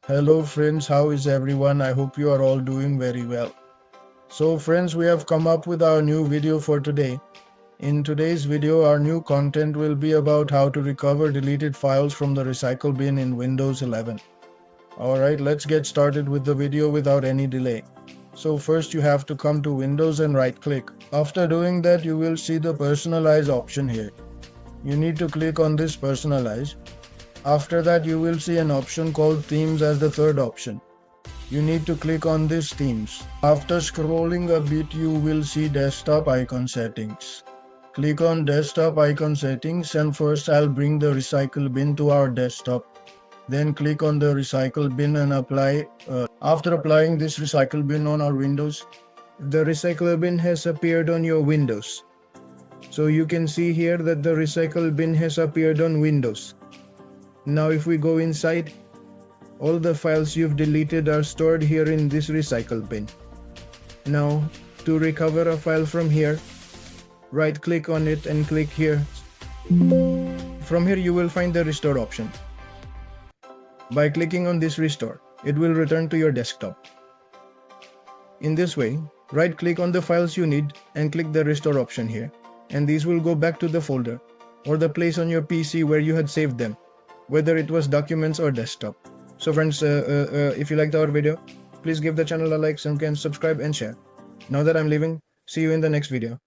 Hello friends, how is everyone? I hope you are all doing very well. So friends, we have come up with our new video for today. In today's video, our new content will be about how to recover deleted files from the recycle bin in Windows 11. Alright, let's get started with the video without any delay. So first you have to come to Windows and right click. After doing that, you will see the personalize option here. You need to click on this personalize. After that, you will see an option called themes as the third option. You need to click on this themes. After scrolling a bit, you will see desktop icon settings. Click on desktop icon settings and first I'll bring the recycle bin to our desktop. Then click on the recycle bin and apply. After applying this recycle bin on our Windows, the recycle bin has appeared on your Windows. So you can see here that the recycle bin has appeared on Windows. Now if we go inside, all the files you've deleted are stored here in this recycle bin. Now, to recover a file from here, right click on it and click here. From here you will find the restore option. By clicking on this restore, it will return to your desktop. In this way, right click on the files you need and click the restore option here. And these will go back to the folder or the place on your PC where you had saved them, whether it was documents or desktop. So friends, if you liked our video, please give the channel a like and can subscribe and share. Now that I'm leaving, see you in the next video.